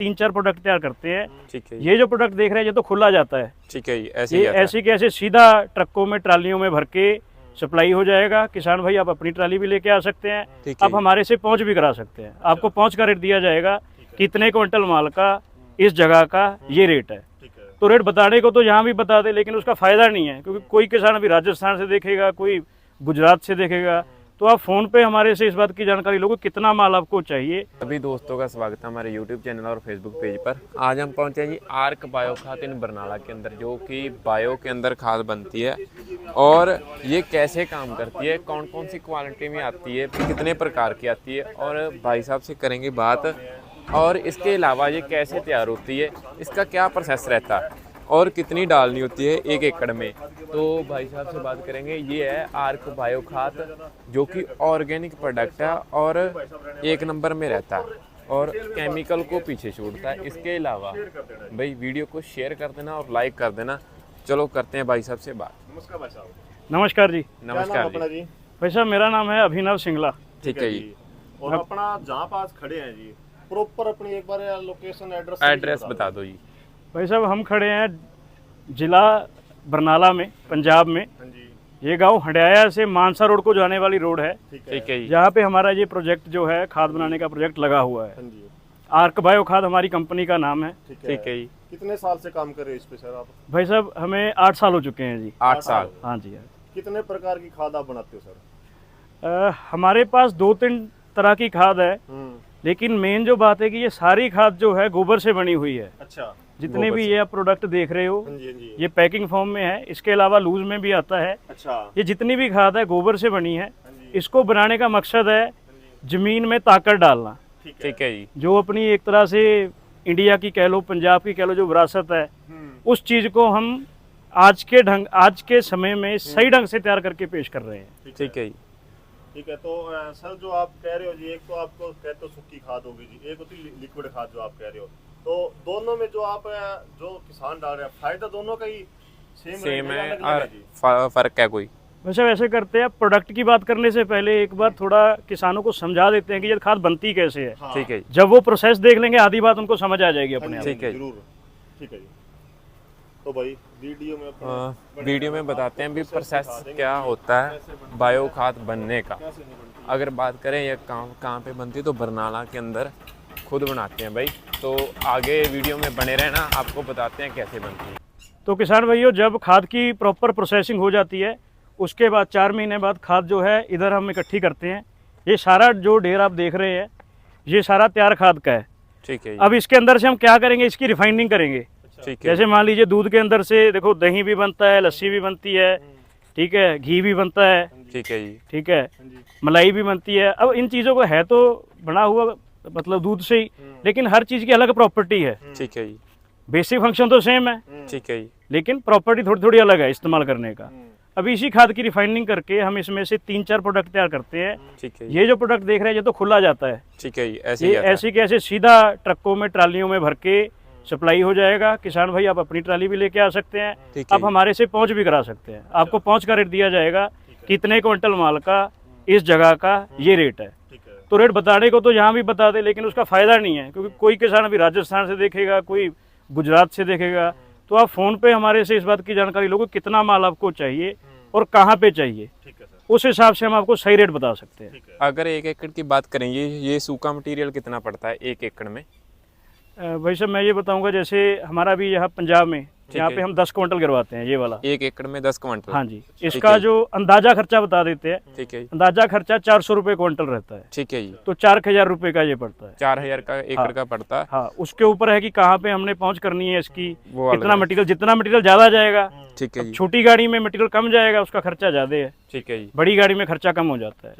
3-4 product तैयार करते हैं। ठीक है। ये जो प्रोडक्ट देख रहे हैं ये तो खुला जाता है। ठीक है। ये ऐसे के ऐसे सीधा ट्रकों में ट्रालियों में भर के सप्लाई हो जाएगा। किसान भाई आप अपनी ट्राली भी लेके आ सकते हैं, आप हमारे से पहुंच भी करा सकते हैं। आपको पहुंच का रेट दिया जाएगा, कितने क्विंटल माल का इस जगह का ये रेट है। तो रेट बताने को तो यहाँ भी बता दे, लेकिन उसका फायदा नहीं है, क्योंकि कोई किसान अभी राजस्थान से देखेगा, कोई गुजरात से देखेगा। तो आप फोन पे हमारे से इस बात की जानकारी लो कि कितना माल आपको चाहिए। सभी दोस्तों का स्वागत है हमारे YouTube चैनल और Facebook पेज पर। आज हम पहुंचे हैं जी आर्क बायो खाद इन बरनाला के अंदर, जो कि बायो के अंदर खाद बनती है और ये कैसे काम करती है, कौन कौन सी क्वालिटी में आती है, कितने प्रकार की आती है, और भाई साहब से करेंगे बात। और इसके अलावा ये कैसे तैयार होती है, इसका क्या प्रोसेस रहता है और कितनी डालनी होती है 1 एकड़ में, तो भाई साहब से बात करेंगे। ये है आर्क बायो खाद, जो कि ऑर्गेनिक प्रोडक्ट है और 1 नंबर में रहता है और केमिकल को पीछे छोड़ता है। इसके अलावा भाई वीडियो को शेयर कर देना और लाइक कर देना। चलो करते हैं भाई साहब से बात। नमस्कार भाई साहब। नमस्कार जी। नमस्कार जी। भाई साहब मेरा नाम है अभिनव सिंगला। ठीक है जी। और अपना जहाँ पास खड़े हैं जी, प्रॉपर अपनी एक बार लोकेशन एड्रेस बता दो जी। भाई साहब हम खड़े हैं जिला बरनाला में, पंजाब में। ये गांव हंडियाया से मानसा रोड को जाने वाली रोड है। ठीक है। जहाँ पे हमारा ये प्रोजेक्ट जो है खाद बनाने का प्रोजेक्ट लगा हुआ है। आर्क बायो खाद हमारी कंपनी का नाम है। ठीक है। कितने साल से काम कर रहे हो इस पे सर आप? भाई साहब हमें 8 साल हो चुके हैं जी। 8 साल? हाँ जी। कितने प्रकार की खाद आप बनाते हो सर? हमारे पास 2-3 तरह की खाद है, लेकिन मेन जो बात है कि ये सारी खाद जो है गोबर से बनी हुई है। अच्छा। जितने भी ये आप प्रोडक्ट देख रहे हो ये पैकिंग फॉर्म में है, इसके अलावा लूज में भी आता है। अच्छा। ये जितनी भी खाद है गोबर से बनी है। इसको बनाने का मकसद है जमीन में ताकत डालना। ठीक है जी। जो अपनी एक तरह से इंडिया की कह लो, पंजाब की कह लो, जो विरासत है, उस चीज को हम आज के समय में सही ढंग से तैयार करके पेश कर रहे हैं। ठीक है जी। ठीक है। तो सर जो आप कह रहे हो जी, एक तो आपको कहते हो सूखी खाद होगी जी, एक होती लिक्विड खाद जो आप कह रहे हो, तो दोनों में जो आप जो किसान डाल रहे हैं फायदा दोनों का ही सेम है और फर्क है कोई? वैसे वैसे करते हैं। प्रोडक्ट की बात करने से पहले एक बार थोड़ा किसानों को समझा देते हैं कि ये खाद बनती कैसे है। हाँ। ठीक है। जब वो प्रोसेस देख लेंगे आधी बात उनको समझ आ जाएगी अपने आप। ठीक है जरूर। ठीक है जी। तो भाई वीडियो में बताते हैं भी प्रोसेस क्या होता है बायो खाद बनने का। अगर बात करें ये कहाँ पे बनती है, तो बरनाला के अंदर खुद बनाते हैं भाई। तो आगे वीडियो में बने रहना, आपको बताते हैं कैसे बनती है। तो किसान भाइयों, जब खाद की प्रॉपर प्रोसेसिंग हो जाती है उसके बाद 4 महीने बाद खाद जो है इधर हम इकट्ठी करते हैं। ये सारा जो ढेर आप देख रहे हैं ये सारा तैयार खाद का है। ठीक है। अब इसके अंदर से हम क्या करेंगे, इसकी रिफाइनिंग करेंगे। ठीक है। जैसे मान लीजिए दूध के अंदर से देखो दही भी बनता है, लस्सी भी बनती है, ठीक है, घी भी बनता है। ठीक है जी। ठीक है, मलाई भी बनती है। अब इन चीज़ों को है तो बना हुआ मतलब दूध से ही, लेकिन हर चीज़ की अलग प्रॉपर्टी है। ठीक है जी। बेसिक फंक्शन तो सेम है, ठीक है जी, लेकिन प्रॉपर्टी थोड़ी थोड़ी अलग है इस्तेमाल करने का। अभी इसी खाद की रिफाइनिंग करके हम इसमें से 3-4 प्रोडक्ट तैयार करते हैं। ठीक है। ये जो प्रोडक्ट देख रहे हैं ये तो खुला जाता है। ठीक है जी। ये ऐसे के ऐसे सीधा ट्रकों में ट्रालियों में भर के सप्लाई हो जाएगा। किसान भाई आप अपनी ट्राली भी लेके आ सकते हैं, आप हमारे से पहुंच भी करा सकते हैं। आपको पहुंच का रेट दिया जाएगा, कितने क्विंटल माल का इस जगह का ये रेट है। तो रेट बताने को तो यहाँ भी बता दे, लेकिन उसका फायदा नहीं है, क्योंकि कोई किसान अभी राजस्थान से देखेगा, कोई गुजरात से देखेगा। तो आप फोन पे हमारे से इस बात की जानकारी लो कि कितना माल आपको चाहिए और कहाँ पे चाहिए, उस हिसाब से हम आपको सही रेट बता सकते हैं। अगर 1 एकड़ की बात करें, ये सूखा मटेरियल कितना पड़ता है 1 एकड़ में? भाई साहब मैं ये बताऊंगा, जैसे हमारा भी यहाँ पंजाब में यहाँ पे हम 10 क्विंटल गिरवाते हैं ये वाला। 1 एकड़ में 10 क्विंटल? हाँ जी। इसका जो अंदाजा खर्चा बता देते हैं। ठीक है। अंदाजा खर्चा 400 रुपये क्विंटल रहता है। ठीक है जी। तो 4000 रुपये का ये पड़ता है। 4000 का एकड़ का पड़ता है। हाँ, उसके ऊपर है कि कहाँ पे हमने पहुँच करनी है इसकी, कितना मटेरियल, जितना मटेरियल ज्यादा जाएगा। ठीक है जी। छोटी गाड़ी में मटेरियल कम जाएगा, उसका खर्चा ज्यादा है। ठीक है जी। बड़ी गाड़ी में खर्चा कम हो जाता है।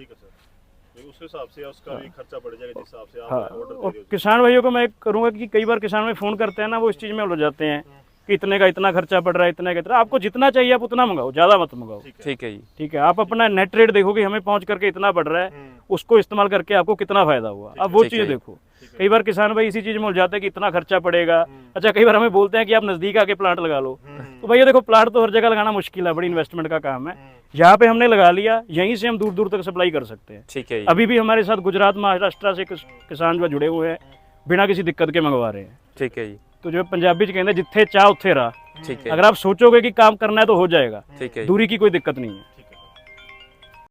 उस हिसाब से उसका भी खर्चा बढ़ जाएगा जिस हिसाब से आप ऑर्डर दे रहे हो। और किसान भाइयों को मैं करूंगा कि कई बार किसान में फोन करते हैं ना, वो इस चीज में उलझ जाते हैं कि इतने का इतना खर्चा पड़ रहा है, इतने का इतना। आपको जितना चाहिए आप उतना मंगाओ, ज्यादा मत मंगाओ। ठीक है जी। ठीक है, आप अपना नेट रेट देखो कि हमें पहुंच करके इतना पड़ रहा है, उसको इस्तेमाल करके आपको कितना फायदा हुआ, अब वो चीज देखो। कई बार किसान भाई इसी चीज में उलझ जाते हैं कि इतना खर्चा पड़ेगा। अच्छा, कई बार हमें बोलते हैं कि आप नजदीक आके प्लांट लगा लो। तो भैया देखो, प्लांट तो हर जगह लगाना मुश्किल है, बड़ी इन्वेस्टमेंट का काम है। यहाँ पे हमने लगा लिया, यहीं से हम दूर दूर तक सप्लाई कर सकते हैं। ठीक है। अभी भी हमारे साथ गुजरात महाराष्ट्र से किसान जो जुड़े हुए हैं, बिना किसी दिक्कत के मंगवा रहे हैं। ठीक है जी। तो जो पंजाबी च कहते जिथे चाह उत्थे राह। ठीक है। अगर आप सोचोगे कि काम करना है तो हो जाएगा, ठीक है जी। दूरी की कोई दिक्कत नहीं है।